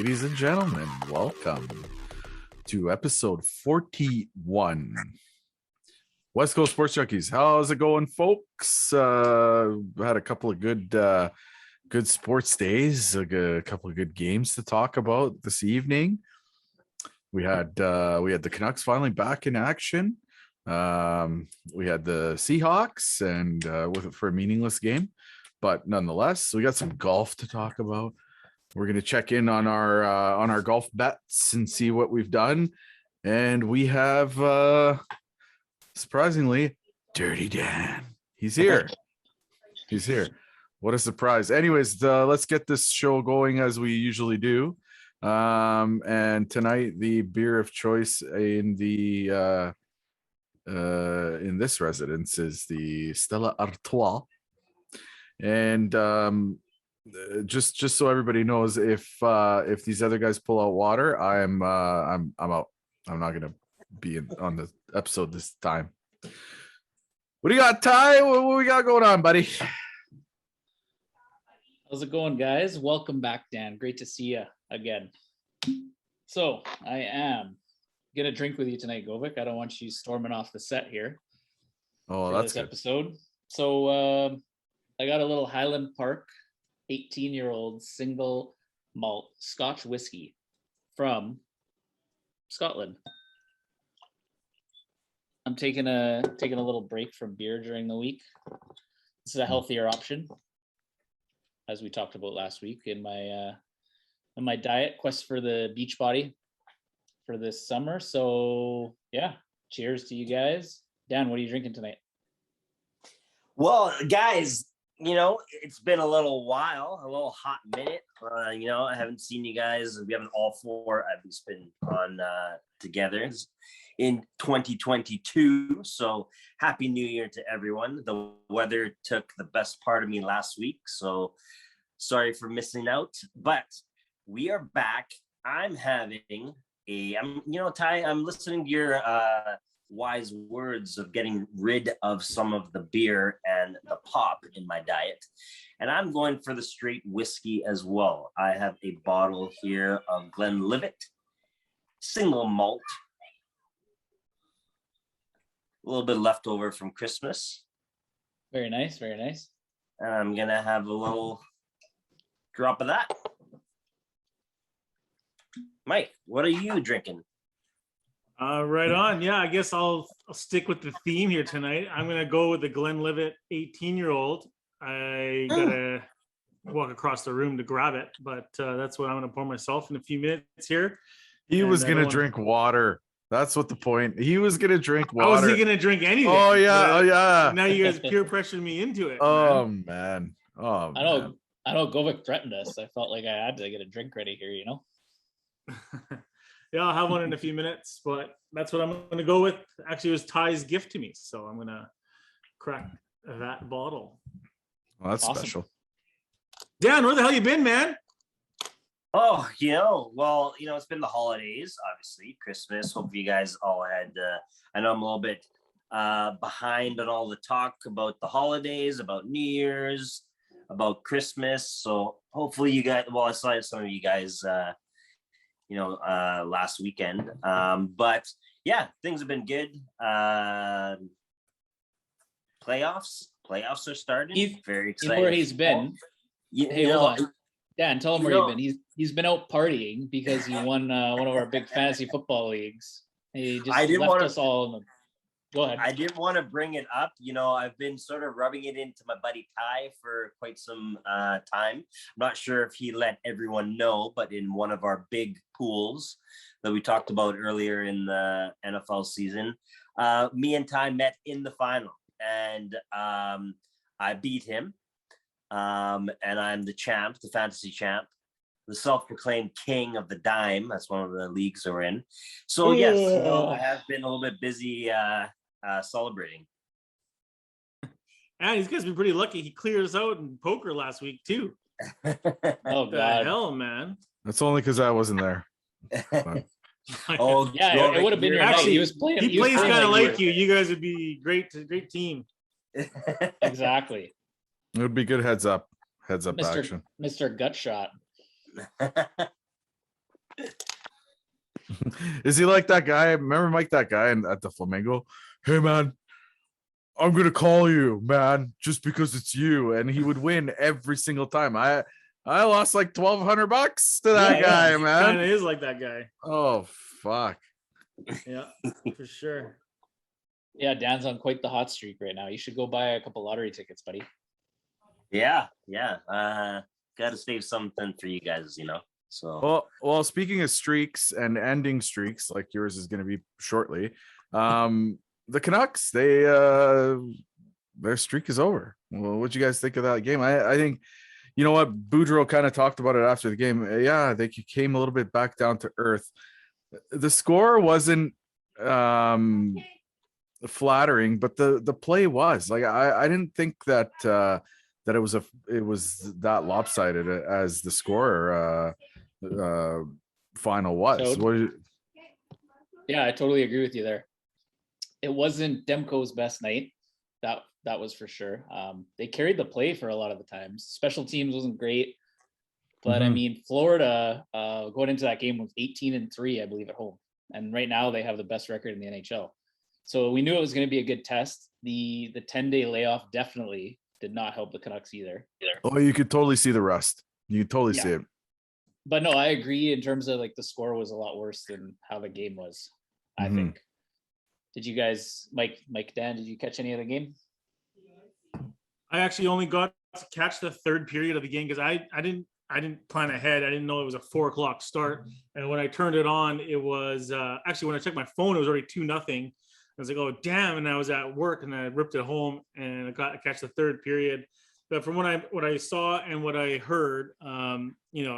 Ladies and gentlemen, welcome to episode 41. West Coast Sports Junkies. How's it going, folks? Had a couple of good sports days, a couple of good games to talk about this evening. We had the Canucks finally back in action. We had the Seahawks and for a meaningless game, but nonetheless, we got some golf to talk about. We're going to check in on our golf bets and see what we've done. And we have, surprisingly, Dirty Dan. He's here. He's here. What a surprise. Anyways, let's get this show going as we usually do. And tonight, the beer of choice in this residence is the Stella Artois. And just so everybody knows, if these other guys pull out water, I'm out. I'm not gonna be on the episode this time. What do you got, Ty? What we got going on, buddy? How's it going, guys? Welcome back, Dan. Great to see you again. So I am gonna drink with you tonight, Govik. I don't want you storming off the set here. Oh, that's this good. Episode. So I got a little Highland Park 18-year-old single malt Scotch whiskey from Scotland. I'm taking a little break from beer during the week. This is a healthier option, as we talked about last week in my diet quest for the beach body for this summer. So yeah, cheers to you guys. Dan, what are you drinking tonight? Well, guys, it's been a little while, a little hot minute. I haven't seen you guys. We haven't all four at least been on together in 2022. So happy New Year to everyone. The weather took the best part of me last week, so sorry for missing out. But we are back. I'm having Ty, I'm listening to your wise words of getting rid of some of the beer and the pop in my diet, and I'm going for the straight whiskey as well. I have a bottle here of Glenlivet single malt, a little bit left over from Christmas. Very nice, very nice. And I'm gonna have a little drop of that. Mike, what are you drinking? Right on. Yeah, I guess I'll stick with the theme here tonight. I'm going to go with the Glenlivet 18-year-old. I got to walk across the room to grab it, but that's what I'm going to pour myself in a few minutes here. He was going to drink water. That's what the point. He was going to drink water. I wasn't going to drink anything. Oh, yeah. Now you guys peer pressured me into it. Oh, man. Oh, I know Govik threatened us. I felt like I had to get a drink ready here, Yeah, I'll have one in a few minutes, but that's what I'm going to go with. Actually, it was Ty's gift to me, so I'm going to crack that bottle. Well, that's awesome. Special. Dan, where the hell you been, man? Oh, it's been the holidays, obviously, Christmas. Hope you guys all had, I know I'm a little bit behind on all the talk about the holidays, about New Year's, about Christmas. So hopefully you guys, I saw some of you guys, last weekend. But yeah, things have been good. Playoffs are starting. Very exciting. Where he's been. Hold on. Dan, tell him where you've been. He's been out partying because he won one of our big fantasy football leagues. He just left us all in the... Go ahead. I didn't want to bring it up. I've been sort of rubbing it into my buddy Ty for quite some time. I'm not sure if he let everyone know, but in one of our big pools that we talked about earlier in the NFL season, me and Ty met in the final, and I beat him. And I'm the champ, the fantasy champ, the self-proclaimed king of the dime. That's one of the leagues we're in. So yes, I have been a little bit busy celebrating. And these guys been pretty lucky. He clears out in poker last week too. Oh God, hell, man! That's only because I wasn't there. Oh yeah, it would have been your actually. He was playing. He plays kind of like you. You guys would be great team. Exactly. It would be good heads up action. Mr. Gut Shot. Is he like that guy? Remember Mike, that guy at the Flamingo? Hey man, I'm gonna call you, man, just because it's you. And he would win every single time. I lost like $1,200 to that guy, man. Kind of is like that guy. Oh fuck. Yeah, for sure. Yeah, Dan's on quite the hot streak right now. You should go buy a couple lottery tickets, buddy. Yeah. Got to save something for you guys, So Well, speaking of streaks and ending streaks, like yours is going to be shortly, the Canucks, their streak is over. Well, what'd you guys think of that game? I think, you know what, Boudreaux kind of talked about it after the game. Yeah, they came a little bit back down to earth. The score wasn't flattering, but the play was. Like I didn't think that it was that lopsided as the score final was. Yeah, I totally agree with you there. It wasn't Demko's best night. That was for sure. They carried the play for a lot of the times. Special teams wasn't great, but I mean, Florida going into that game was 18-3, I believe, at home, and right now they have the best record in the NHL. So we knew it was going to be a good test. The 10-day layoff definitely did not help the Canucks either. Oh, you could totally see the rust. You could totally see it. But no, I agree in terms of like the score was a lot worse than how the game was, I think. Did you guys, Mike, Dan, did you catch any of the game? I actually only got to catch the third period of the game because I didn't plan ahead. I didn't know it was a 4:00 start. And when I turned it on, it was actually when I checked my phone, it was already 2-0. I was like, oh damn! And I was at work and I ripped it home and I got to catch the third period. But from what I saw and what I heard, I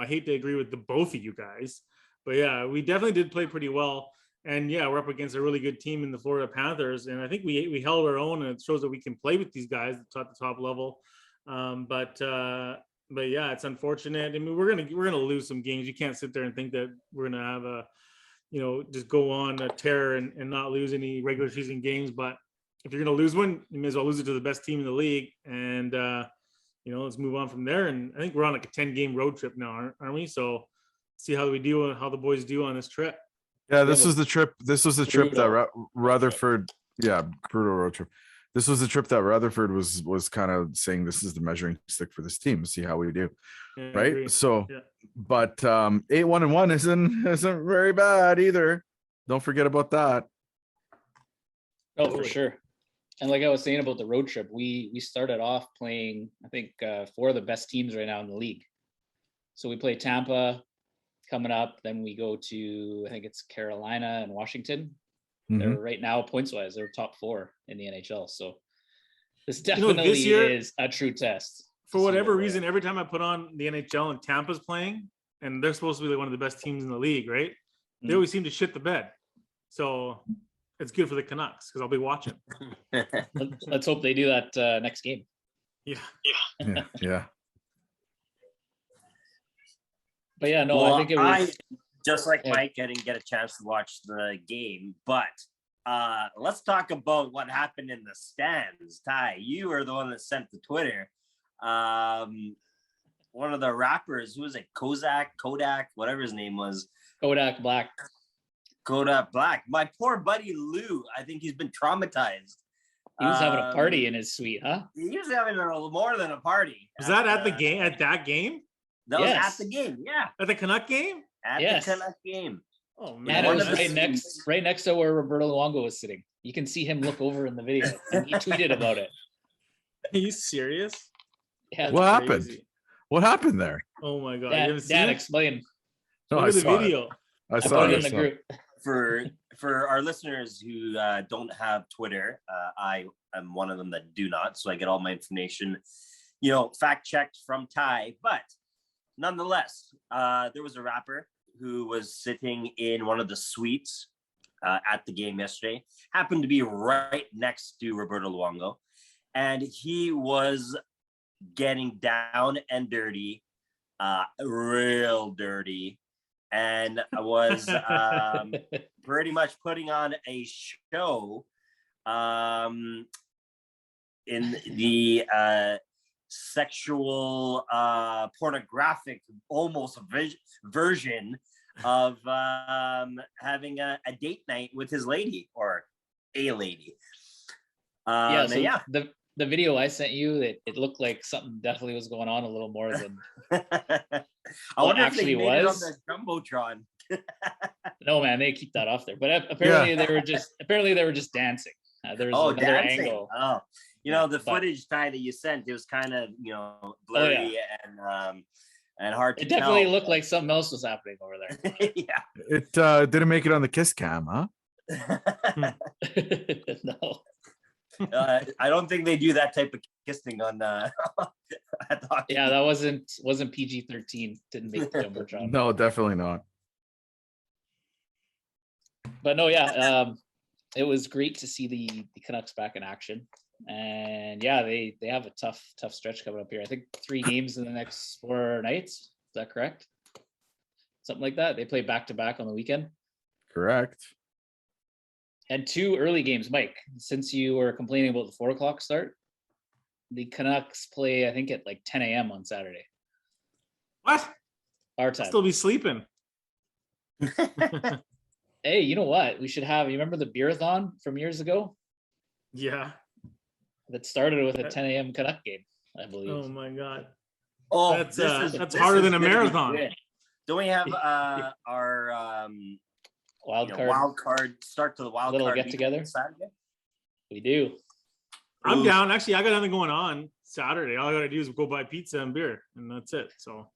hate to agree with the both of you guys, but yeah, we definitely did play pretty well. And yeah, we're up against a really good team in the Florida Panthers, and I think we held our own, and it shows that we can play with these guys at the top level. But yeah, it's unfortunate. I mean, we're gonna lose some games. You can't sit there and think that we're gonna have a, just go on a tear and not lose any regular season games. But if you're gonna lose one, you may as well lose it to the best team in the league. And let's move on from there. And I think we're on like a 10-game road trip now, aren't we? So see how we do, how the boys do on this trip. Yeah, this was the trip. This was the trip that Rutherford. Yeah, brutal road trip. This was the trip that Rutherford was kind of saying this is the measuring stick for this team. See how we do, right? So, but 8-1-1 isn't very bad either. Don't forget about that. Oh, for sure. And like I was saying about the road trip, we started off playing, I think, 4 of the best teams right now in the league. So we play Tampa coming up, then we go to, I think it's Carolina and Washington. They're right now points wise, they're top 4 in the NHL. So this definitely this year, is a true test. For whatever reason, every time I put on the NHL and Tampa's playing, and they're supposed to be like one of the best teams in the league, right? They always seem to shit the bed. So it's good for the Canucks because I'll be watching. Let's hope they do that next game. Yeah. But yeah, no, I think it was just like Mike. I didn't get a chance to watch the game, but let's talk about what happened in the stands. Ty, you were the one that sent the Twitter. One of the rappers, who was it? Kodak, whatever his name was. Kodak Black. My poor buddy Lou. I think he's been traumatized. He was having a party in his suite, huh? He was having more than a party. Was that at the game? At that game? That was at the game, yeah. At the Canuck game? At the Canuck game. Oh man! And it was right next to where Roberto Luongo was sitting. You can see him look over in the video. And he tweeted about it. Are you serious? Yeah. What happened? What happened there? Oh my god! Dan, explain. No, Look at the video. I saw it in the group. For our listeners who don't have Twitter, I am one of them that do not, so I get all my information, fact checked from Ty. But nonetheless, there was a rapper who was sitting in one of the suites at the game yesterday. Happened to be right next to Roberto Luongo, and he was getting down and dirty, real dirty. And was pretty much putting on a show in the sexual, pornographic almost version of having a date night with his lady or a lady. Yeah, so and yeah. the video I sent you, it looked like something definitely was going on a little more than I what wonder if they actually made it on was. the jumbotron. No, man, they keep that off there. But apparently they were just dancing. There's another dancing. angle. Oh, the footage, Ty, that you sent, it was kind of blurry and hard to It definitely tell. looked like something else was happening over there. Yeah. It didn't make it on the kiss cam, huh? No. I don't think they do that type of kissing on Yeah, that wasn't PG-13. Didn't make the jumbotron. No, definitely not. But no, yeah, it was great to see the Canucks back in action. And yeah, they have a tough stretch coming up here. I think 3 games in the next 4 nights. Is that correct? Something like that. They play back-to-back on the weekend. Correct. And 2 early games, Mike. Since you were complaining about the 4:00 start, the Canucks play, I think, at like 10 a.m. on Saturday. What? Our I'll time. still be sleeping. Hey, you know what? We should have. You remember the beer-a-thon from years ago? Yeah. That started with a 10 a.m. Canuck game, I believe. Oh my God. Oh, That's this harder is than a gonna be marathon. good. Don't we have our Wild card. wild card start to the wild Little card get together. Saturday? We do. I'm down. Actually, I got nothing going on Saturday. All I got to do is go buy pizza and beer, and that's it. So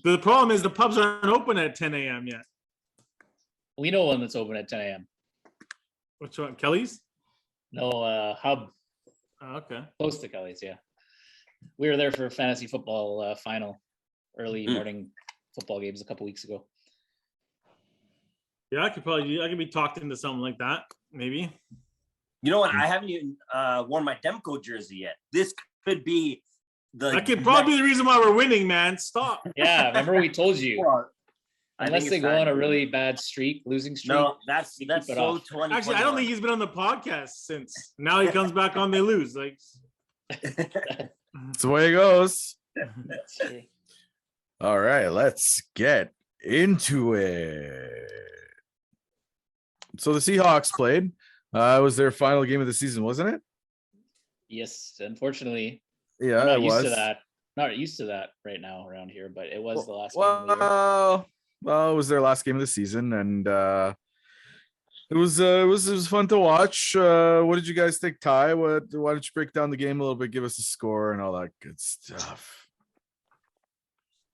the problem is the pubs aren't open at 10 a.m. yet. We know one that's open at 10 a.m. Which one? Kelly's? No, Hub. Oh, okay. Close to Kelly's, yeah. We were there for a fantasy football final, early morning football games a couple weeks ago. Yeah, I could be talked into something like that, maybe. You know what? I haven't even worn my Demko jersey yet. This could be that could probably be the reason why we're winning, man. Stop. Yeah, remember we told you. Well, unless they go on a really bad losing streak. No, that's keep so it off. 20. Actually, I don't think he's been on the podcast since. Now he comes back on, they lose. Like, That's the way it goes. That's true. All right, let's get into it. So the Seahawks played. It was their final game of the season, wasn't it? Yes, unfortunately. Yeah, I'm not it used was. to that. Not used to that right now around here, but it was the last game of the year. Well, it was their last game of the season, and it was fun to watch. What did you guys think, Ty? Why don't you break down the game a little bit, give us a score and all that good stuff?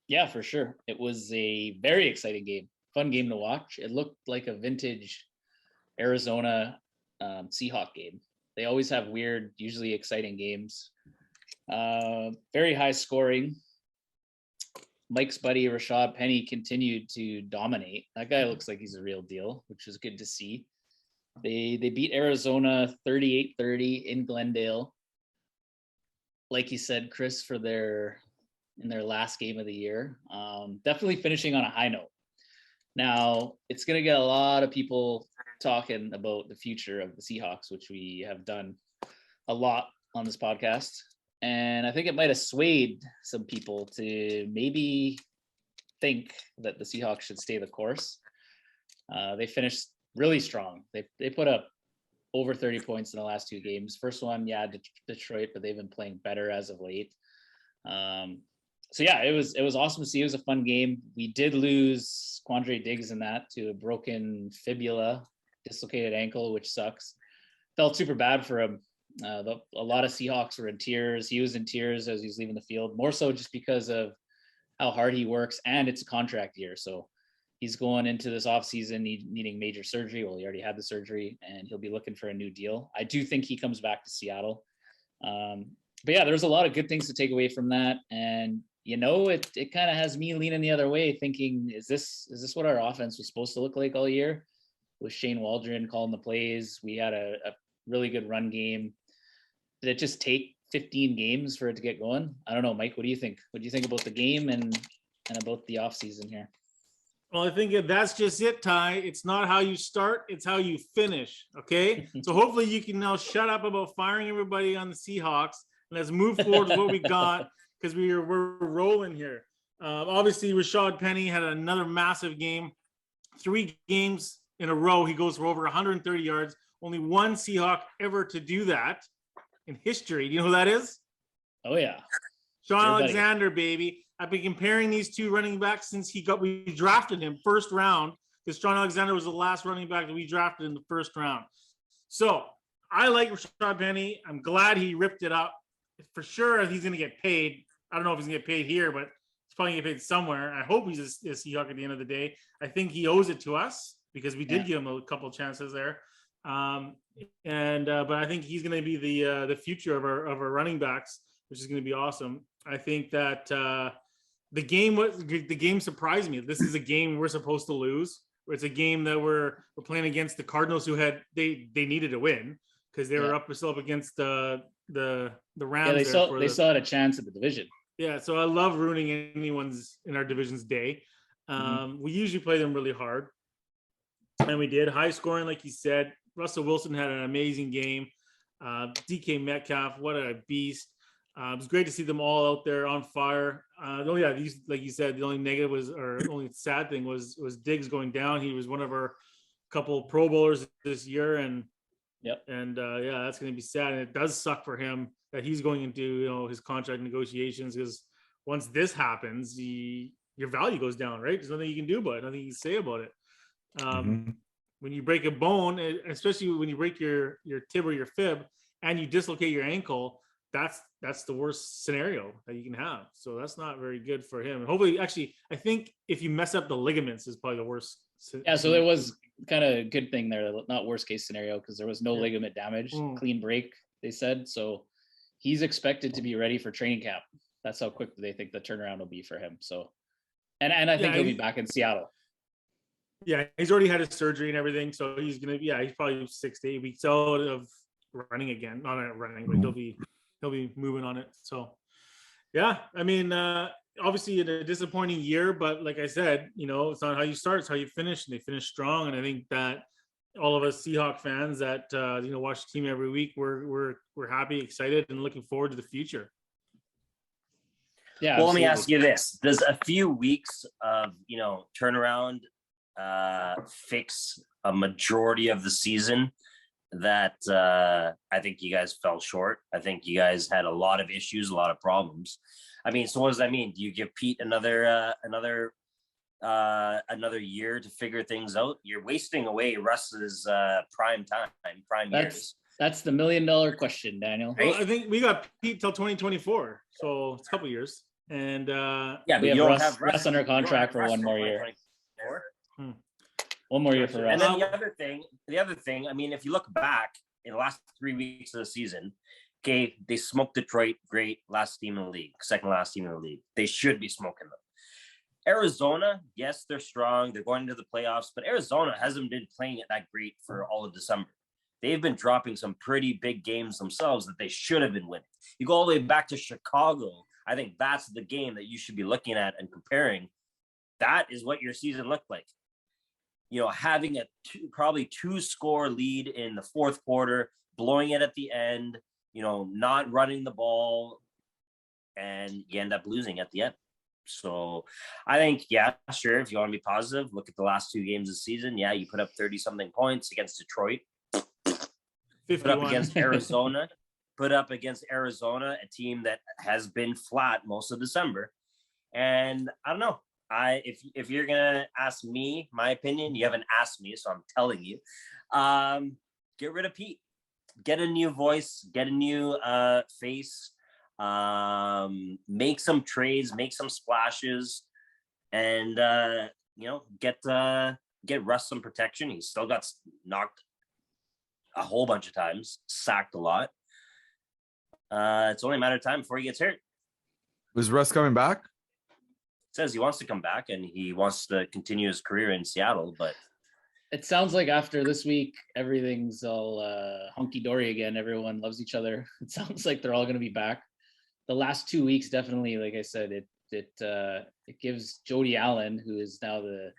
Yeah, for sure. It was a very exciting game, fun game to watch. It looked like a vintage Arizona Seahawk game. They always have weird, usually exciting games. Very high scoring. Mike's buddy Rashad Penny continued to dominate. That guy looks like he's a real deal, which is good to see. They beat Arizona 38-30 in Glendale. Like you said, Chris, in their last game of the year. Definitely finishing on a high note. Now, it's going to get a lot of people talking about the future of the Seahawks, which we have done a lot on this podcast. And I think it might have swayed some people to maybe think that the Seahawks should stay the course. They finished really strong. They put up over 30 points in the last 2 games. First one, Detroit, but they've been playing better as of late. So yeah, it was awesome to see. It was a fun game. We did lose Quandre Diggs in that to a broken fibula, dislocated ankle, which sucks. Felt super bad for him. A lot of Seahawks were in tears. He was in tears as he was leaving the field, more so just because of how hard he works, and it's a contract year. So he's going into this offseason needing major surgery. Well, he already had the surgery, and he'll be looking for a new deal. I do think he comes back to Seattle. But yeah, there's a lot of good things to take away from that. And, it kind of has me leaning the other way, thinking, is this what our offense was supposed to look like all year? With Shane Waldron calling the plays, we had a really good run game. Did it just take 15 games for it to get going? I don't know, Mike. What do you think? What do you think about the game and about the offseason here? well, I think that's just it, Ty. It's not how you start, it's how you finish. Okay. So hopefully you can now shut up about firing everybody on the Seahawks. And let's move forward with what we got, because we're rolling here. Obviously, Rashad Penny had another massive game, 3 games in a row, he goes for over 130 yards. Only one Seahawk ever to do that in history. Do you know who that is? Oh yeah. Sean Your buddy. Alexander, baby. I've been comparing these 2 running backs since we drafted him first round, because Sean Alexander was the last running back that we drafted in the first round. So I like Rashad Penny. I'm glad he ripped it up. For sure, he's going to get paid. I don't know if he's going to get paid here, but he's probably going to get paid somewhere. I hope he's a Seahawk at the end of the day. I think he owes it to us because we did give him a couple of chances there. But I think he's going to be the future of our running backs, which is going to be awesome. I think that the game surprised me. This is a game we're supposed to lose. It's a game that we're playing against the Cardinals, who they needed to win because they were still up against the Rams. Yeah, they still had a chance at the division. Yeah, so I love ruining anyone's in our division's day. We usually play them really hard, and we did. High scoring, like you said. Russell Wilson had an amazing game. DK Metcalf, what a beast. It was great to see them all out there on fire. Like you said, the only negative only sad thing was Diggs going down. He was one of our couple Pro Bowlers this year, and that's going to be sad. And it does suck for him that he's going into his contract negotiations, because once this happens, your value goes down, right? There's nothing you can do about it, nothing you can say about it. When you break a bone, especially when you break your tib or your fib and you dislocate your ankle, that's the worst scenario that you can have. So that's not very good for him. And hopefully, actually, I think if you mess up the ligaments is probably the worst. Yeah, so there was kind of a good thing there, not worst case scenario, because there was no ligament damage, clean break, they said. So he's expected to be ready for training camp. That's how quick they think the turnaround will be for him. So, and I think he'll be back in Seattle. Yeah, he's already had his surgery and everything, so he's he's probably 6 to 8 weeks out of running again. Not running, but he'll be moving on it. So, yeah, I mean, obviously a disappointing year, but like I said, it's not how you start, it's how you finish, and they finish strong. And I think that all of us Seahawk fans that watch the team every week, we're happy, excited, and looking forward to the future. Yeah. Well, absolutely. Let me ask you this: does a few weeks of turnaround fix a majority of the season that I think you guys fell short? I think you guys had a lot of issues, a lot of problems. I mean, so what does that mean? Do you give Pete another year to figure things out? You're wasting away Russ's prime years. That's the $1 million question, Daniel. Well, I think we got Pete till 2024, so it's a couple years. And we have Russ under contract for one more year. One more year for Russ. And then the other thing, I mean, if you look back in the last 3 weeks of the season, okay, they smoked Detroit, great, last team in the league, second last team in the league. They should be smoking them. Arizona, yes, they're strong. They're going to the playoffs, but Arizona hasn't been playing it that great for all of December. They've been dropping some pretty big games themselves that they should have been winning. You go all the way back to Chicago. I think that's the game that you should be looking at and comparing. That is what your season looked like. Having a probably 2-score lead in the fourth quarter, blowing it at the end, not running the ball, and you end up losing at the end. So I think, yeah, sure, if you want to be positive, look at the last 2 games of the season. Yeah, you put up 30-something points against Detroit. 51. Put up against Arizona, a team that has been flat most of December. And I don't know. If you're gonna ask me my opinion, you haven't asked me, so I'm telling you. Get rid of Pete. Get a new voice. Get a new face. Make some trades. Make some splashes, and get Russ some protection. He's still got knocked a whole bunch of times, sacked a lot. It's only a matter of time before he gets hurt. Was Russ coming back? Says he wants to come back and he wants to continue his career in Seattle, but it sounds like after this week everything's all hunky-dory again. Everyone loves each other. It sounds like they're all going to be back. The last 2 weeks definitely, like I said, it gives Jody Allen, who is now the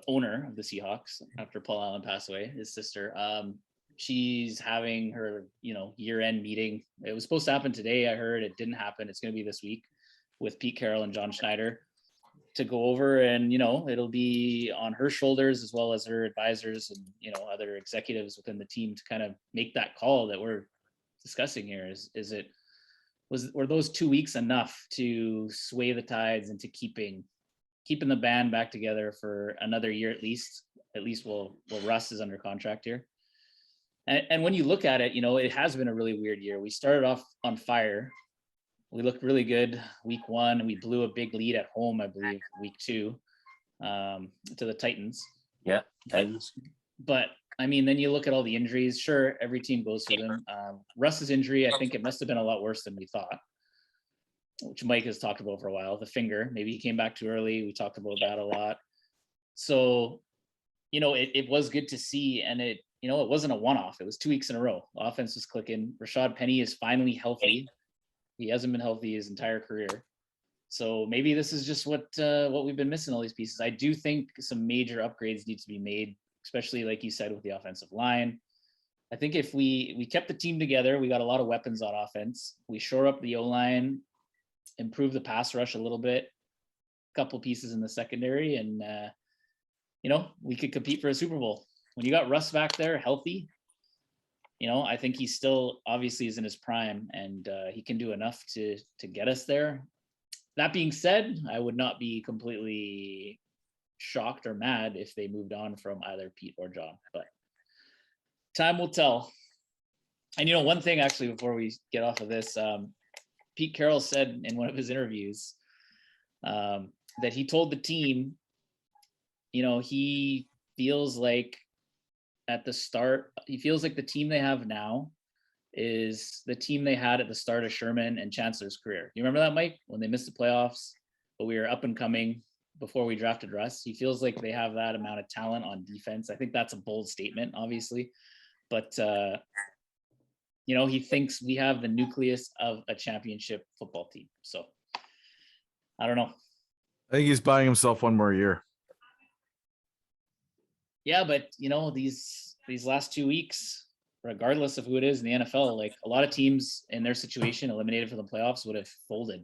owner of the Seahawks after Paul Allen passed away, his sister, she's having her year-end meeting. It was supposed to happen today. I heard it didn't happen. It's going to be this week with Pete Carroll and John Schneider. to go over, and it'll be on her shoulders as well as her advisors and other executives within the team to kind of make that call that we're discussing here. Were those 2 weeks enough to sway the tides into keeping the band back together for another year at least while Russ is under contract here? And when you look at it, it has been a really weird year. We started off on fire. We looked really good week 1, and we blew a big lead at home, I believe, week 2, to the Titans. Yeah, Titans. But I mean, then you look at all the injuries. Sure, every team goes through them. Russ's injury, I think it must have been a lot worse than we thought, which Mike has talked about for a while. The finger, maybe he came back too early. We talked about that a lot. So, it was good to see, and it wasn't a one-off. It was 2 weeks in a row. The offense was clicking. Rashad Penny is finally healthy. He hasn't been healthy his entire career. So maybe this is just what we've been missing, all these pieces. I do think some major upgrades need to be made, especially like you said with the offensive line. I think if we kept the team together, we got a lot of weapons on offense. We shore up the O-line, improve the pass rush a little bit, a couple pieces in the secondary, and we could compete for a Super Bowl. When you got Russ back there healthy, I think he still obviously is in his prime, and he can do enough to get us there. That being said, I would not be completely shocked or mad if they moved on from either Pete or John, but time will tell. And one thing actually before we get off of this, Pete Carroll said in one of his interviews that he told the team, he feels like at the start, he feels like the team they have now is the team they had at the start of Sherman and Chancellor's career. You remember that, Mike, when they missed the playoffs, but we were up and coming before we drafted Russ? He feels like they have that amount of talent on defense. I think that's a bold statement, obviously, but he thinks we have the nucleus of a championship football team. So I don't know. I think he's buying himself one more year. Yeah, but these last 2 weeks, regardless of who it is in the NFL, like a lot of teams in their situation eliminated from the playoffs would have folded,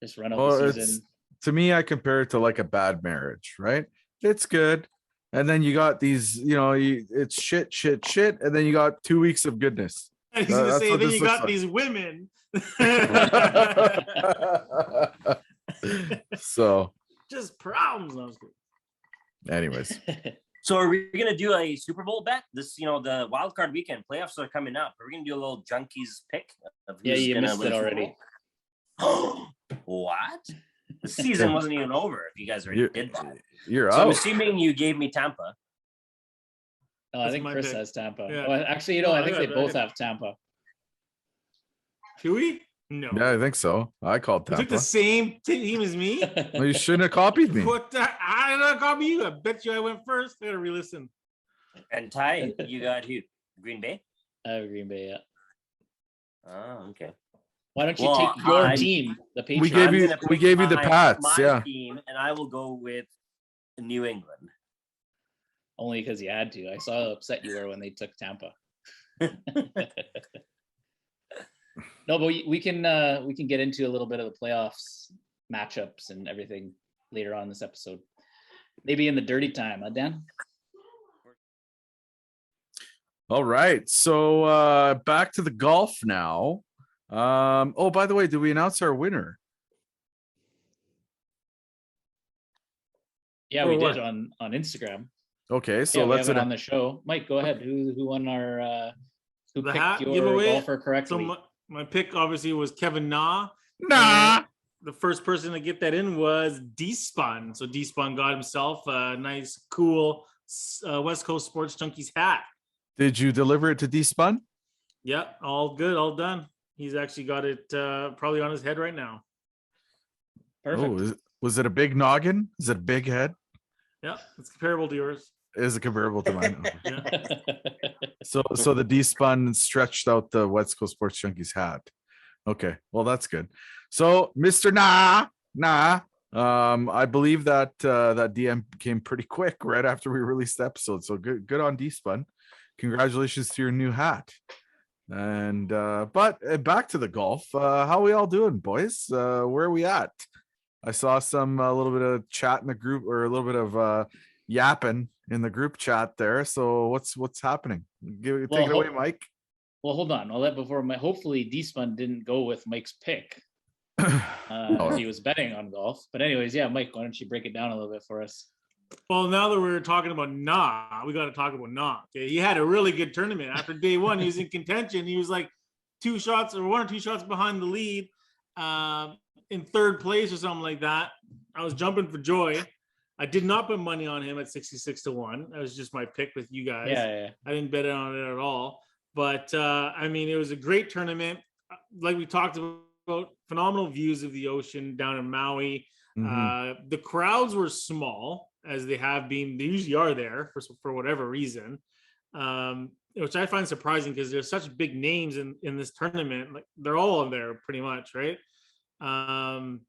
just run out the season. To me, I compare it to like a bad marriage, right? It's good. And then you got these, it's shit. And then you got 2 weeks of goodness. He's going to say, then you got these women. So. Just problems. No, anyways. So are we going to do a Super Bowl bet? This, the wild card weekend playoffs are coming up. Are we going to do a little Junkies pick? Of yeah, you missed it already. What? The season wasn't even over if you guys already did that. You're so out. I'm assuming you gave me Tampa. Oh, I think Chris has Tampa. Yeah. Well, actually, I think they both have Tampa. Do we? No. Yeah, I think so. I called Tampa. You took the same team as me? Well, you shouldn't have copied me. What the? I did not copy you. I bet you I went first. I gotta re-listen. And Ty, you got who? Green Bay? I have Green Bay, yeah. Oh, okay. Why don't you take your team, the Patriots? We gave you the Pats, my team, and I will go with New England. Only because you had to. I saw how upset you were when they took Tampa. No, but we can get into a little bit of the playoffs matchups and everything later on in this episode. Maybe in the dirty time, huh, Dan? All right. So back to the golf now. Oh, by the way, did we announce our winner? Yeah, we did on Instagram. Okay, so yeah, let's have it on the show. Mike, go ahead. Who won our who the picked your giveaway? Golfer correctly? So my pick obviously was Kevin Na. The first person to get that in was D-Spun. So D-Spun got himself a nice, cool West Coast Sports Junkies hat. Did you deliver it to D-Spun? Yeah, all good, all done. He's actually got it probably on his head right now. Perfect. Oh, was it a big noggin? Is it a big head? Yeah, it's comparable to yours. Is it comparable to mine? Okay. Yeah. So the D-Spun stretched out the West Coast Sports Junkies hat. Okay, well that's good. So Mr. Nah, I believe that that DM came pretty quick right after we released the episode. So good on D-Spun. Congratulations to your new hat. And but back to the golf. How we all doing, boys? Where are we at? I saw some a little bit of chat in the group, or a little bit of yapping in the group chat there. So what's happening? Take it away, Mike. Well, hold on. I'll let before my hopefully D-Spun didn't go with Mike's pick. If he was betting on golf. But anyways, yeah, Mike, why don't you break it down a little bit for us? Well, now that we're talking about we got to talk about Okay, he had a really good tournament. After day one, he was in contention. He was like 1 or 2 shots behind the lead, in third place or something like that. I was jumping for joy. I did not put money on him at 66-1. That was just my pick with you guys. Yeah. I didn't bet on it at all. But I mean, it was a great tournament. Like we talked about, phenomenal views of the ocean down in Maui. Mm-hmm. The crowds were small, as they have been. They usually are there for whatever reason, which I find surprising because there's such big names in this tournament. Like they're all there pretty much, right? And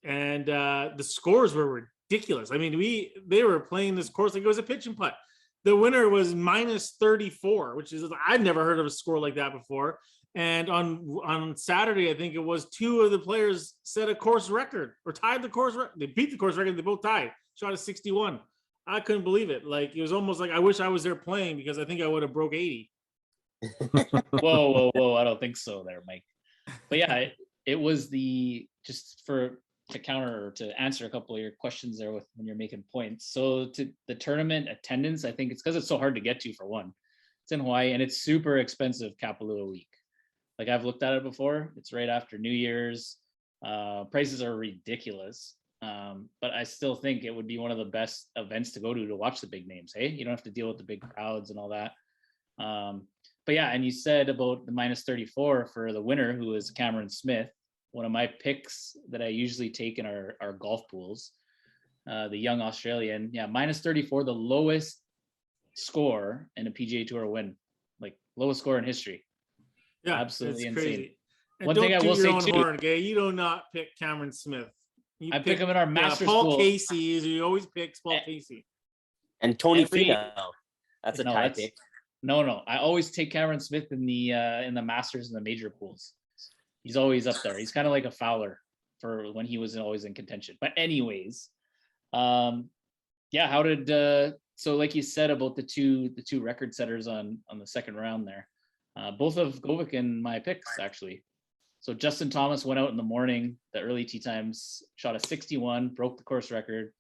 the scores were ridiculous. I mean, they were playing this course like it was a pitch and putt. The winner was -34, which is, I'd never heard of a score like that before. And on Saturday, I think it was 2 of the players set a course record or tied the course record. They beat the course record. They both tied. Shot a 61. I couldn't believe it. Like, it was almost like I wish I was there playing, because I think I would have broke 80. Whoa. I don't think so there, Mike. But yeah, it was just to counter or to answer a couple of your questions there when you're making points. So to the tournament attendance, I think it's because it's so hard to get to, for one. It's in Hawaii and it's super expensive Kapalua week. Like, I've looked at it before. It's right after New Year's. Prices are ridiculous. But I still think it would be one of the best events to go to watch the big names. Hey, you don't have to deal with the big crowds and all that. But yeah, and you said about the -34 for the winner, who is Cameron Smith, one of my picks that I usually take in our golf pools, the young Australian. Yeah, -34, the lowest score in a PGA Tour win, like lowest score in history. Yeah, absolutely insane. Crazy. And one thing I will say too, horn, okay? You do not pick Cameron Smith. I pick him in our Masters Paul pool. Casey is, you always pick Paul Casey. And Tony Finau. That's a tie pick. No. I always take Cameron Smith in the Masters and the major pools. He's always up there. He's kind of like a Fowler for when he was always in contention. But anyways, yeah. How did so like you said about the two record setters on the second round there, both of Govik and my picks actually. So Justin Thomas went out in the morning, the early tee times, shot a 61, broke the course record.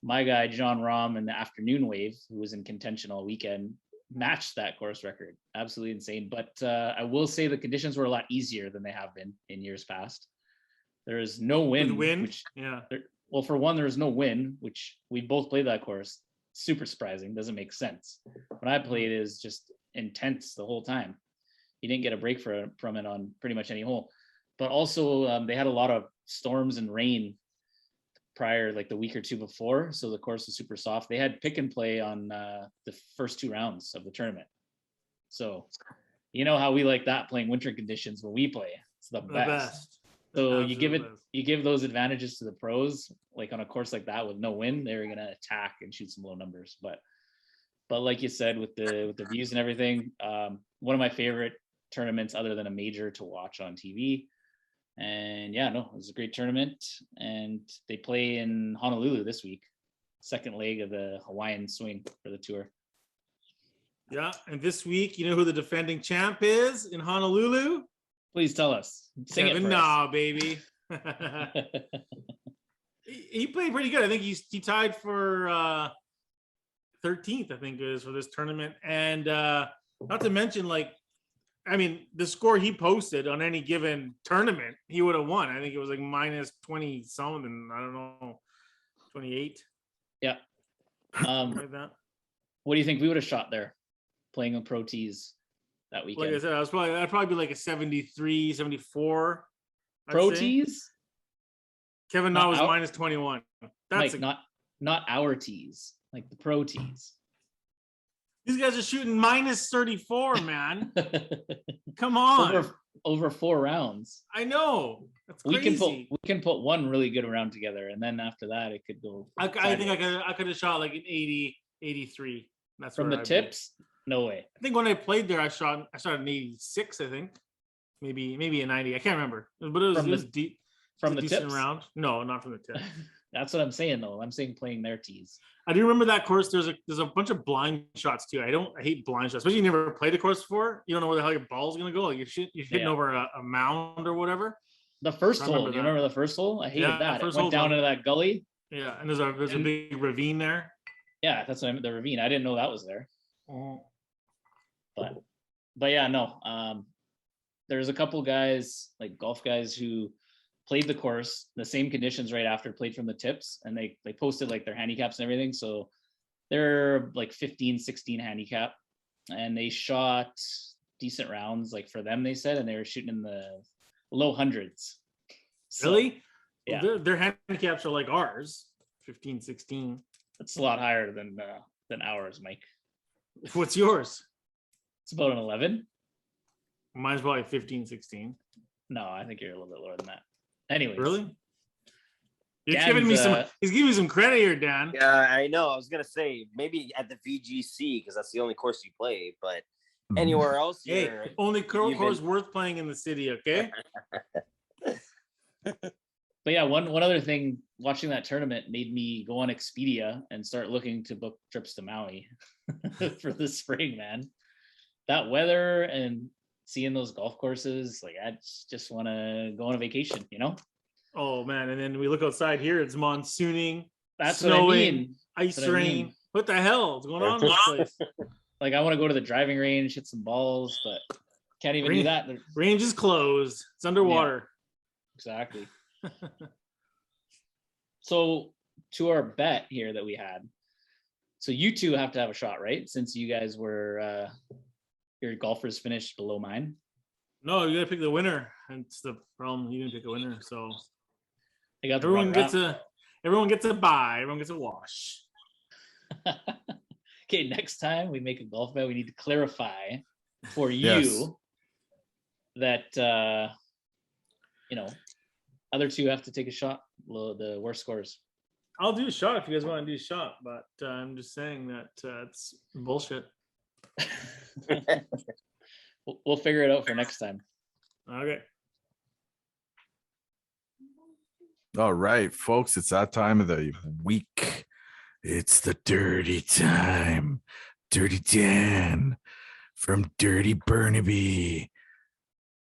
My guy John Rahm in the afternoon wave, who was in contention all weekend, matched that course record. Absolutely insane. But I will say the conditions were a lot easier than they have been in years past. There is no wind. Well, for one, there is no wind, which we both played that course. Super surprising. Doesn't make sense. When I played, it is just intense the whole time. You didn't get a break from it on pretty much any hole. But also, they had a lot of storms and rain prior, like the week or two before, so the course was super soft. They had pick and play on the first 2 rounds of the tournament. So you know how we like that, playing winter conditions when we play. It's the best. So you give those advantages to the pros, like on a course like that with no wind, they're gonna attack and shoot some low numbers. But like you said, with the views and everything, one of my favorite tournaments other than a major to watch on TV. And yeah, no, it was a great tournament. And they play in Honolulu this week, second leg of the Hawaiian swing for the tour. Yeah, and this week, you know who the defending champ is in Honolulu? Please tell us. Sing Kevin it for Na, us. baby. He played pretty good. I think he tied for 13th, I think it is, for this tournament. And not to mention, like, I mean, the score he posted on any given tournament, he would have won. I think it was like -20 something. I don't know, 28. Yeah. Like that. What do you think we would have shot there, playing on pro tees that weekend? Like I said, I'd probably be like a 73, 74. Pro tees? Kevin Na was -21. That's Mike, not our tees, like the pro tees. These guys are shooting -34, man. Come on. Over 4 rounds. I know. That's crazy. We can put one really good round together, and then after that it could go. I think I could have shot like an 80, 83. That's from the tips. No way. I think when I played there, I shot an 86. I think maybe a 90. I can't remember, but it was deep. From It's a the decent tips? round. No, not from the tip. That's what I'm saying though. I'm saying playing their tees. I do remember that course. There's a bunch of blind shots too. I hate blind shots, especially you never played the course before. You don't know where the hell your ball's gonna go. Like you're hitting over a mound or whatever. The first I hole. remember Do you that. remember the first hole? I hated Yeah, that. It first went hole's down one. into that gully. Yeah, and there's a big ravine there. Yeah, that's what I meant, the ravine. I didn't know that was there. But yeah, no. There's a couple guys, like golf guys, who played the course, the same conditions right after, played from the tips, and they posted like their handicaps and everything. So they're like 15, 16 handicap, and they shot decent rounds, like for them, they said, and they were shooting in the low hundreds. So, Really? yeah. Well, their handicaps are like ours, 15, 16. That's a lot higher than ours, Mike. What's yours? It's about an 11. Mine's probably 15, 16. No, I think you're a little bit lower than that. Anyways. Really? You're Dan's, giving me some. He's giving me some credit here, Dan. Yeah, I know. I was gonna say maybe at the VGC because that's the only course you play, but anywhere else, Hey, only course worth playing in the city. Okay. But yeah, one other thing, watching that tournament made me go on Expedia and start looking to book trips to Maui for the spring, man. That weather and seeing those golf courses, like I just want to go on a vacation, you know? Oh man, and then we look outside here, it's monsooning, That's snowing, what I mean. ice That's what I rain. mean. What the hell is going on in this place? Like I want to go to the driving range, hit some balls, but can't even do that. Range is closed. It's underwater. Yeah, exactly. So to our bet here that we had, so you two have to have a shot, right? Since you guys were your golfers finished below mine. No, you gotta pick the winner. It's the problem. You didn't pick a winner, so I got everyone gets a bye. Everyone gets a wash. Okay, next time we make a golf bet, we need to clarify for you Yes. that other two have to take a shot. The worst scores. I'll do a shot if you guys want to do a shot, but I'm just saying that it's bullshit. We'll figure it out for next time. Okay. All right, folks, it's that time of the week. It's the dirty time. Dirty Dan from Dirty Burnaby.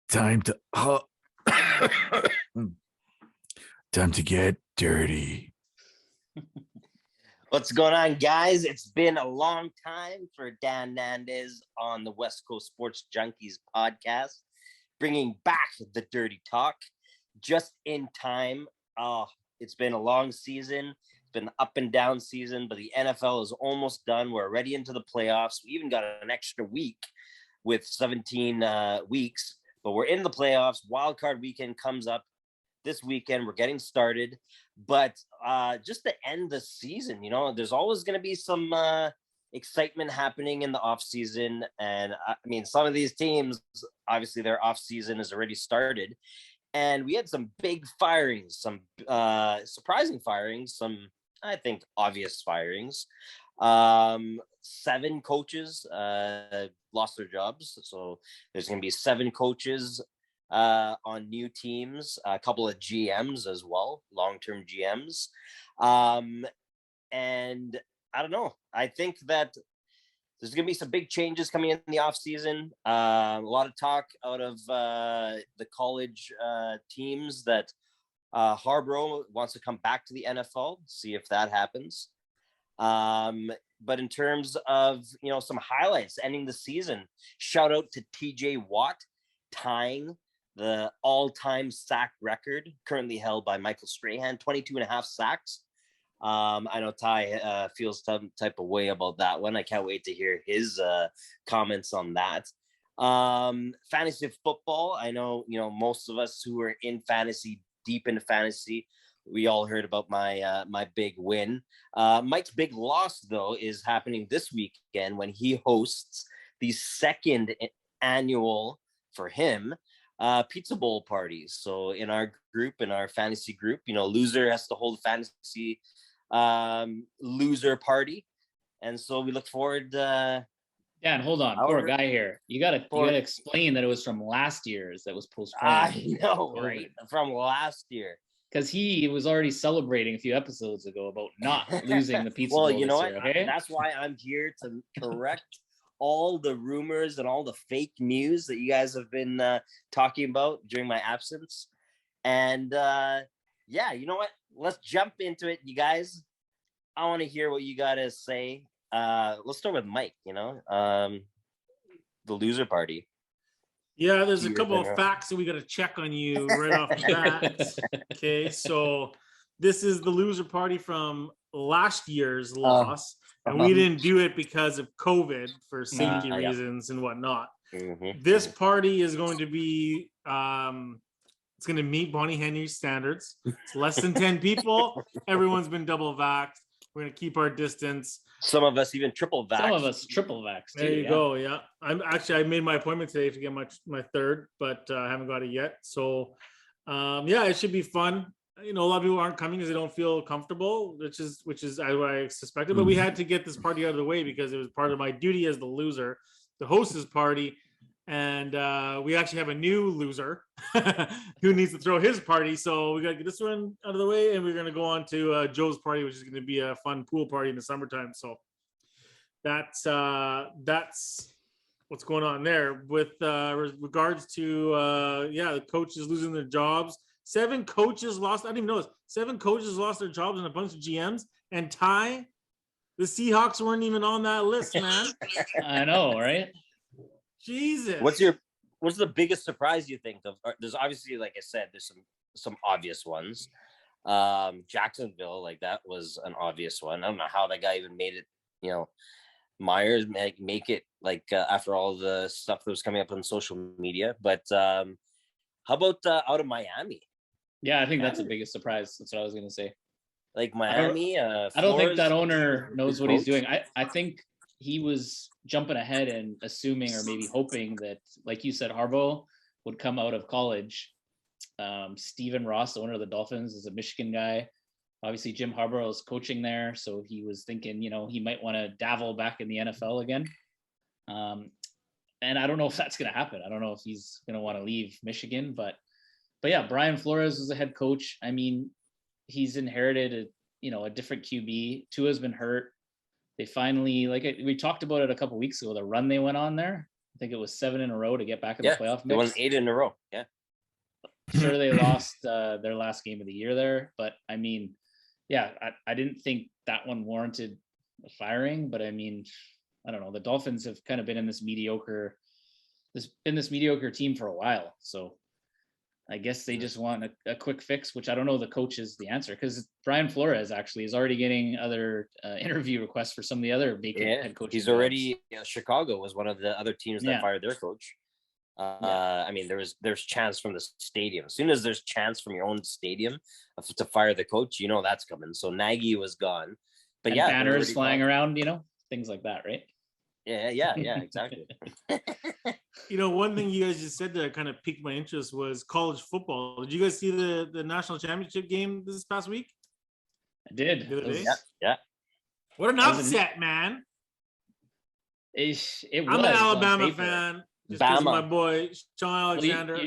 Time to time to get dirty. What's going on, guys? It's been a long time for Dan Nandez on the West Coast Sports Junkies podcast, bringing back the dirty talk just in time. It's been a long season. It's been an up and down season, but the NFL is almost done. We're already into the playoffs. We even got an extra week with 17 weeks, but we're in the playoffs. Wild card weekend comes up this weekend. We're getting started, but just to end the season, there's always going to be some excitement happening in the off season. And I mean, some of these teams, obviously their off season has already started, and we had some big firings, some surprising firings, some, I think, obvious firings. 7 coaches lost their jobs. So there's going to be 7 coaches on new teams, a couple of GMs as well, long-term GMs. And I don't know. I think that there's going to be some big changes coming in the offseason. A lot of talk out of the college teams that Harborough wants to come back to the NFL, see if that happens. But in terms of, some highlights ending the season, shout out to TJ Watt tying the all-time sack record currently held by Michael Strahan, 22 and a half sacks. I know Ty feels some type of way about that one. I can't wait to hear his comments on that. Fantasy football. I know, most of us who are in fantasy, deep into fantasy, we all heard about my big win. Mike's big loss, though, is happening this weekend when he hosts the second annual, for him, pizza bowl parties. So in our group, in our fantasy group, loser has to hold a fantasy loser party. And so we look forward. Dan, hold on. Poor guy here. You gotta explain that it was from last year's that was postponed. I know, right? From last year. because he was already celebrating a few episodes ago about not losing the pizza Well, bowl you know this what? year, okay? That's why I'm here to correct all the rumors and all the fake news that you guys have been talking about during my absence. And yeah, you know what? Let's jump into it, you guys. I want to hear what you got to say. Let's start with Mike, the loser party. Yeah, there's a couple of facts that we got to check on you right off the bat. Okay, so this is the loser party from last year's loss, and we didn't do it because of COVID for safety reasons and whatnot. This party is going to be, it's going to meet Bonnie Henry's standards. It's less than 10 people. Everyone's been double vaxxed. We're going to keep our distance. Some of us even triple vaxxed. Some of us triple vaxxed. There you go. Yeah. I made my appointment today to get my third, but I haven't got it yet. So yeah, it should be fun. A lot of people aren't coming because they don't feel comfortable, which is what I suspected. But we had to get this party out of the way because it was part of my duty as the loser to host this party. And we actually have a new loser who needs to throw his party. So we got to get this one out of the way. And we're going to go on to Joe's party, which is going to be a fun pool party in the summertime. So that's what's going on there. With regards to, the coaches losing their jobs. 7 coaches lost. I didn't even know this. 7 coaches lost their jobs and a bunch of GMs. And Ty, the Seahawks weren't even on that list, man. I know, right? Jesus. What's the biggest surprise you think of? There's obviously, like I said, there's some obvious ones. Jacksonville, like that was an obvious one. I don't know how that guy even made it. Myers make it like after all the stuff that was coming up on social media. But how about out of Miami? Yeah, I think that's the biggest surprise. That's what I was going to say. Like Miami. I don't think that owner knows what he's doing. I think he was jumping ahead and assuming or maybe hoping that, like you said, Harbaugh would come out of college. Stephen Ross, the owner of the Dolphins, is a Michigan guy. Obviously, Jim Harbaugh is coaching there. So he was thinking, he might want to dabble back in the NFL again. And I don't know if that's going to happen. I don't know if he's going to want to leave Michigan. But yeah, Brian Flores is the head coach. I mean, he's inherited a different QB. Tua's been hurt. They finally, we talked about it a couple of weeks ago, the run they went on there. I think it was 7 in a row to get back in the playoff mix. They won 8 in a row. Yeah. Sure, they lost their last game of the year there. But, I mean, yeah, I didn't think that one warranted firing. But, I mean, I don't know. The Dolphins have kind of been in this mediocre team for a while. So I guess they just want a quick fix, which I don't know the coach is the answer, because Brian Flores actually is already getting other interview requests for some of the other vacant head coaches. He's already Chicago was one of the other teams that fired their coach. I mean, there's chance from the stadium. As soon as there's chance from your own stadium to fire the coach, that's coming. So Nagy was gone, but and banners flying around, things like that, right? Yeah, exactly. One thing you guys just said that kind of piqued my interest was college football. Did you guys see the national championship game this past week? I did. Yeah. What an upset, man. I'm an Alabama fan. Just because my boy, Sean Alexander,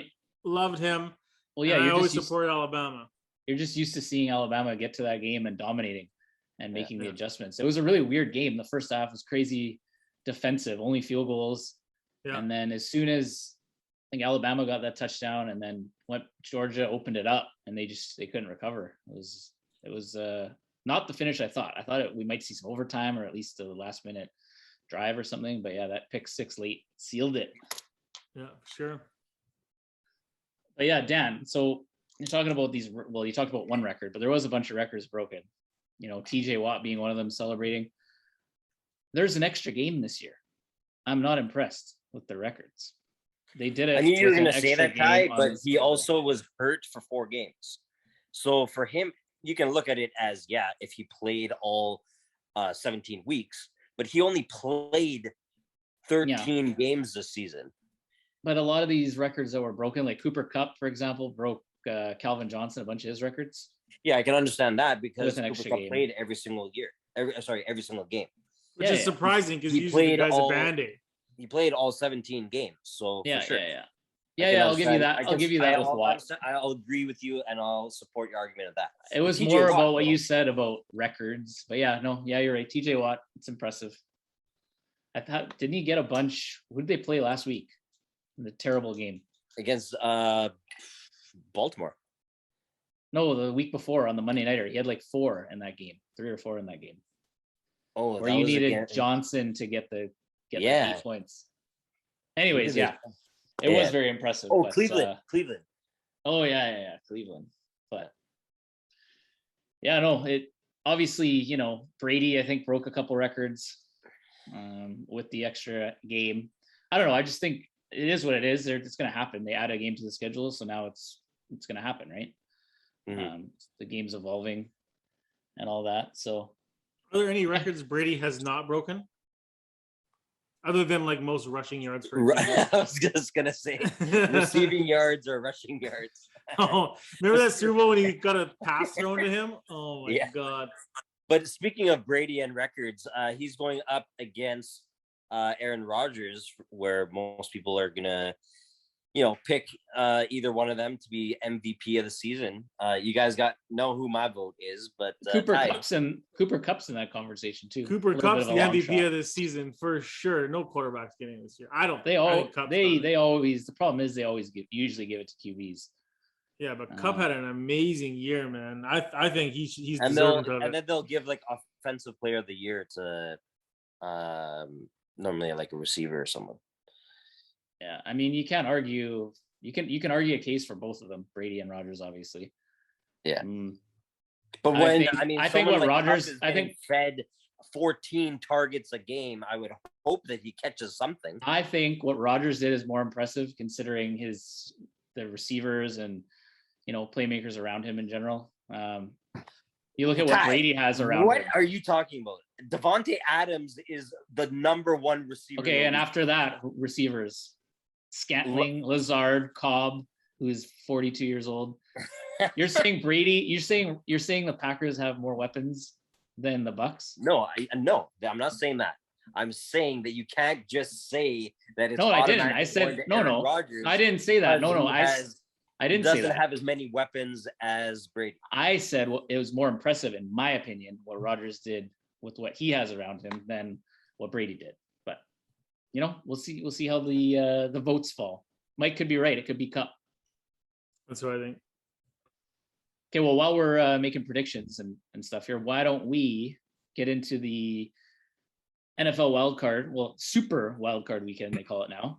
loved him. Well, yeah, I always support Alabama. You're just used to seeing Alabama get to that game and dominating and making the adjustments. It was a really weird game. The first half was crazy defensive, only field goals. Yeah. And then as soon as I think Alabama got that touchdown and then Georgia opened it up and they couldn't recover. It was not the finish I thought. I thought we might see some overtime or at least a last minute drive or something. But yeah, that pick 6 late sealed it. Yeah, sure. But yeah, Dan, so you're talking about you talked about one record, but there was a bunch of records broken. TJ Watt being one of them, celebrating. There's an extra game this year. I'm not impressed with the records. They did it. I knew you were going to say that, Ty, but he also was hurt for 4 games. So for him, you can look at it as, if he played all 17 weeks, but he only played 13 games this season. But a lot of these records that were broken, like Cooper Kupp, for example, broke Calvin Johnson, a bunch of his records. Yeah, I can understand that because Cooper Kupp played every single single game. Which is surprising because he usually the guy's a Band-Aid. He played all 17 games, so for sure. Yeah. Yeah, I'll give you that. I'll give you that with Watt. I'll agree with you, and I'll support your argument of that. It was more about what you said about records, but yeah, you're right. TJ Watt, it's impressive. I thought, didn't he get a bunch? Who did they play last week? In the terrible game against Baltimore. No, the week before on the Monday Nighter, he had like 4 in that game, 3 or 4 in that game. Oh, where you needed Johnson to get the 8 points. Anyways, it was very impressive. Oh, but, Cleveland. Oh yeah, Cleveland. But yeah, no, it obviously, Brady, I think, broke a couple records with the extra game. I don't know. I just think it is what it is. It's going to happen. They add a game to the schedule, so now it's going to happen, right? Mm-hmm. The game's evolving and all that. So, are there any records Brady has not broken, other than like most rushing yards? I was just gonna say receiving yards or rushing yards. Oh, remember that Super Bowl when he got a pass thrown to him? Oh my God! But speaking of Brady and records, he's going up against Aaron Rodgers, where most people are gonna, pick either one of them to be MVP of the season. You guys know who my vote is, but Cooper Kupp's in that conversation too. Cooper Kupp's the MVP of this season for sure. No quarterback's getting this year. I don't. They always. The problem is they usually give it to QBs. Yeah, but Kupp had an amazing year, man. I think he's and deserving of it. And then they'll give like offensive player of the year to normally like a receiver or someone. Yeah, I mean, you can't argue. You can argue a case for both of them, Brady and Rodgers, obviously. Yeah, but I think what Rodgers, fed 14 targets a game, I would hope that he catches something. I think what Rodgers did is more impressive considering the receivers and playmakers around him in general. You look at what Brady has around him. What are you talking about? Devontae Adams is the number 1 receiver. Okay, and after that, receivers. Scantling, Lazard, Cobb, who's 42 years old. You're saying Brady? You're saying the Packers have more weapons than the Bucks? No, I'm not saying that. I'm saying that you can't just say that it's. No, I didn't. I said no. Rodgers I didn't say that. No. I didn't say that. Doesn't have as many weapons as Brady. I said it was more impressive, in my opinion, what Rodgers did with what he has around him than what Brady did. But we'll see. We'll see how the votes fall. Mike could be right. It could be Kupp. That's what I think. Okay. Well, while we're making predictions and stuff here, why don't we get into the NFL wildcard? Well, super wildcard weekend they call it now,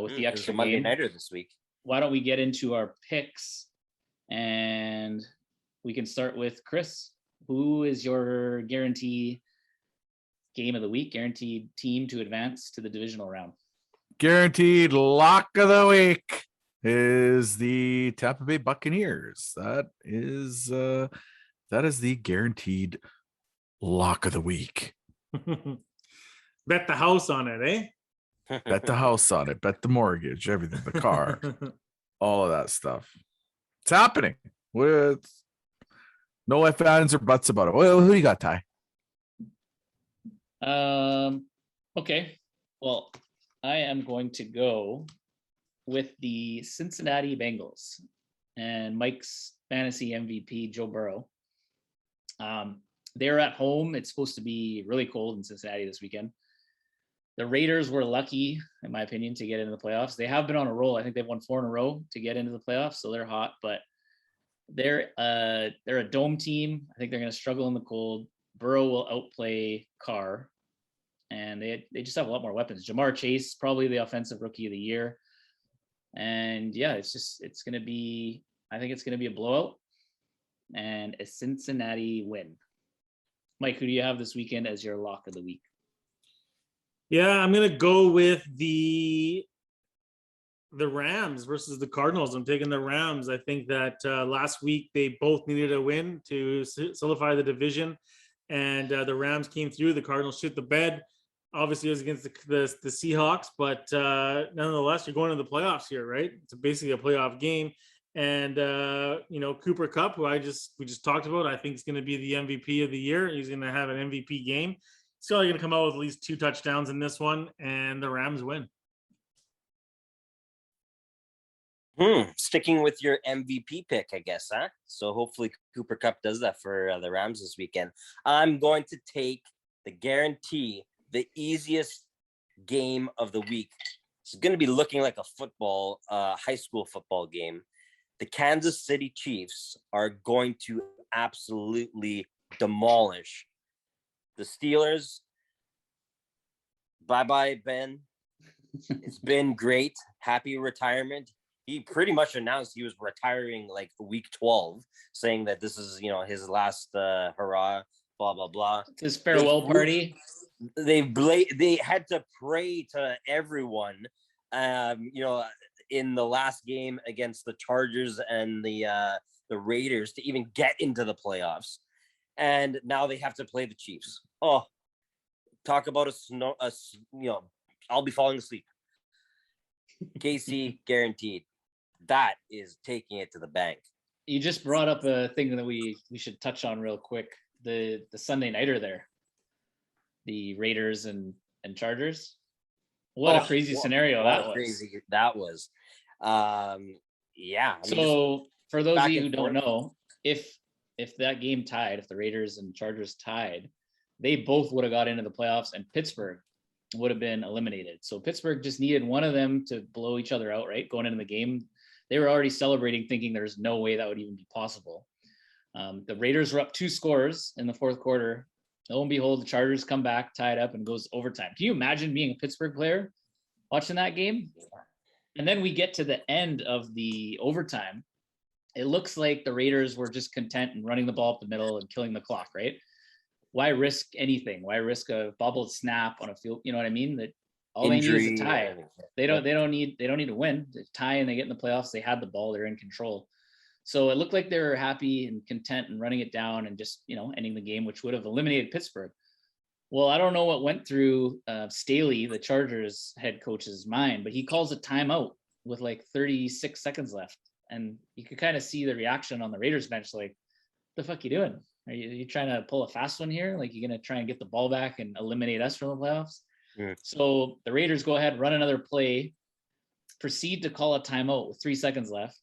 with the extra Monday game. Nighter this week. Why don't we get into our picks, and we can start with Chris. Who is your guarantee game of the week, guaranteed team to advance to the divisional round? Guaranteed lock of the week is the Tampa Bay Buccaneers. That is the guaranteed lock of the week. Bet the house on it, eh? Bet the house on it. Bet the mortgage, everything, the car, all of that stuff. It's happening with no ifs, ands, or buts about it. Well, who do you got, Ty? Okay. Well, I am going to go with the Cincinnati Bengals and Mike's fantasy MVP, Joe Burrow. They're at home. It's supposed to be really cold in Cincinnati this weekend. The Raiders were lucky, in my opinion, to get into the playoffs. They have been on a roll. I think they've won 4 in a row to get into the playoffs, so they're hot. But they're a dome team. I think they're going to struggle in the cold. Burrow will outplay Carr, and they just have a lot more weapons. Jamar Chase, probably the offensive rookie of the year. And yeah, it's going to be, I think it's going to be a blowout and a Cincinnati win. Mike, who do you have this weekend as your lock of the week? Yeah, I'm going to go with the Rams versus the Cardinals. I'm taking the Rams. I think that last week they both needed a win to solidify the division, and the Rams came through. The Cardinals shit the bed. Obviously, it was against the Seahawks, but nonetheless, you're going to the playoffs here, right? It's basically a playoff game. And Cooper Kupp, who we just talked about, I think is going to be the MVP of the year. He's going to have an MVP game. He's probably going to come out with at least 2 touchdowns in this one, and the Rams win. Sticking with your MVP pick, I guess, huh? So hopefully Cooper Kupp does that for the Rams this weekend. I'm going to take the easiest game of the week. It's going to be looking like a high school football game. The Kansas City Chiefs are going to absolutely demolish the Steelers. Bye-bye, Ben. It's been great. Happy retirement. He pretty much announced he was retiring like week 12, saying that this is, his last hurrah, blah, blah, blah. His farewell party. They had to pray to everyone, in the last game against the Chargers and the Raiders to even get into the playoffs. And now they have to play the Chiefs. Oh, talk about I'll be falling asleep. KC guaranteed. That is taking it to the bank. You just brought up a thing that we should touch on real quick. The Sunday nighter there, the Raiders and Chargers. What a crazy scenario that was. Crazy that was. Yeah. So for those of you who don't know, if that game tied, if the Raiders and Chargers tied, they both would have got into the playoffs, and Pittsburgh would have been eliminated. So Pittsburgh just needed one of them to blow each other out, right? Going into the game, they were already celebrating, thinking there's no way that would even be possible. The Raiders were up 2 scores in the fourth quarter. Lo and behold, the Chargers come back, tie it up, and goes overtime. Can you imagine being a Pittsburgh player watching that game? And then we get to the end of the overtime. It looks like the Raiders were just content in running the ball up the middle and killing the clock, right? Why risk anything? Why risk a bobbled snap on a field? You know what I mean? That all Injury, they need is a tie. They don't need to win. They tie and they get in the playoffs. They had the ball. They're in control. So it looked like they were happy and content and running it down and just, ending the game, which would have eliminated Pittsburgh. Well, I don't know what went through Staley, the Chargers head coach's mind, but he calls a timeout with like 36 seconds left. And you could kind of see the reaction on the Raiders bench, like, what the fuck you doing? Are you trying to pull a fast one here? Like, you're going to try and get the ball back and eliminate us from the playoffs? Yeah. So the Raiders go ahead, run another play, proceed to call a timeout with 3 seconds left,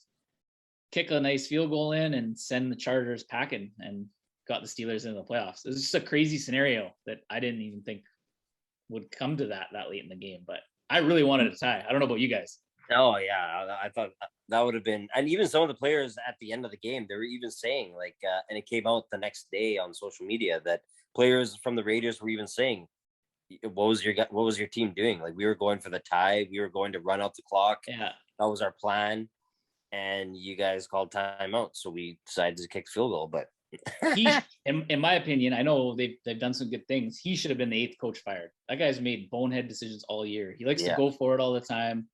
kick a nice field goal in, and send the Chargers packing and got the Steelers into the playoffs. It was just a crazy scenario that I didn't even think would come to that late in the game. But I really wanted a tie. I don't know about you guys. Oh, yeah. I thought that would have been, and even some of the players at the end of the game, they were even saying and it came out the next day on social media that players from the Raiders were even saying, what was your team doing? Like, we were going for the tie. We were going to run out the clock. Yeah. That was our plan. And you guys called timeout. So we decided to kick field goal, but he, in my opinion, I know they've done some good things. He should have been the 8th coach fired. That guy's made bonehead decisions all year. He likes to go for it all the time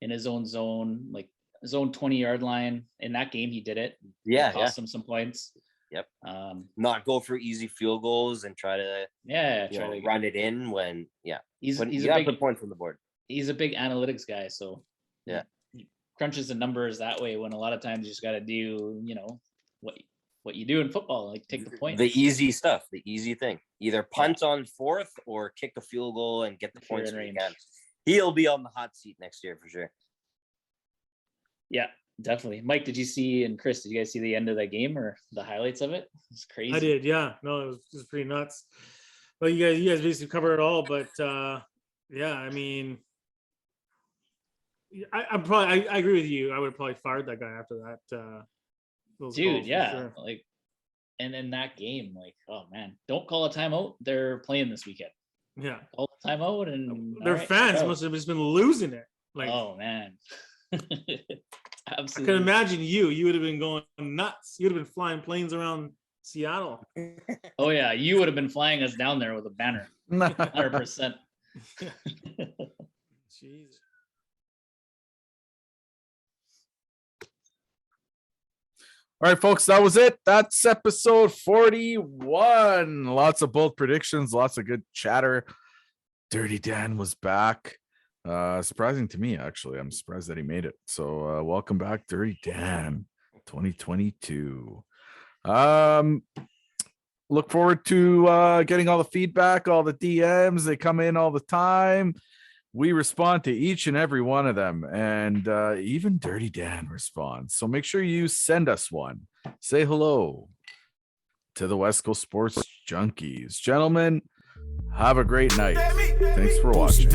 in his own zone, like his own 20-yard line. In that game, he did it. Yeah, it cost him some points. Yep. Not go for easy field goals and try to run it in when he's you have the points on the board. He's a big analytics guy, so yeah, he crunches the numbers that way. When a lot of times you just got to do what you do in football, like take the points. The easy stuff, the easy thing. Either punt on 4th or kick a field goal and get the points when you can. He'll be on the hot seat next year for sure. Yeah, definitely. Mike, did you see, and Chris, did you guys see the end of that game or the highlights of it? It's crazy. I did, yeah. No, it was pretty nuts. Well, you guys basically covered it all, but yeah, I mean, I agree with you. I would have probably fired that guy after that. Dude, yeah. Sure. Like, and in that game, like, oh man, don't call a timeout. They're playing this weekend. Yeah. Call the timeout, and their fans must have just been losing it. Like, oh man. Absolutely. I can imagine you would have been going nuts. You would have been flying planes around Seattle. Oh yeah, you would have been flying us down there with a banner. 100%. Jeez. All right, folks, that was it. That's episode 41. Lots of bold predictions, lots of good chatter. Dirty Dan was back. Surprising to me, actually. I'm surprised that he made it. So welcome back, Dirty Dan 2022. Look forward to getting all the feedback, all the DMs. They come in all the time. We respond to each and every one of them, and even Dirty Dan responds. So make sure you send us one. Say hello to the West Coast Sports Junkies. Gentlemen, have a great night. Thanks for watching.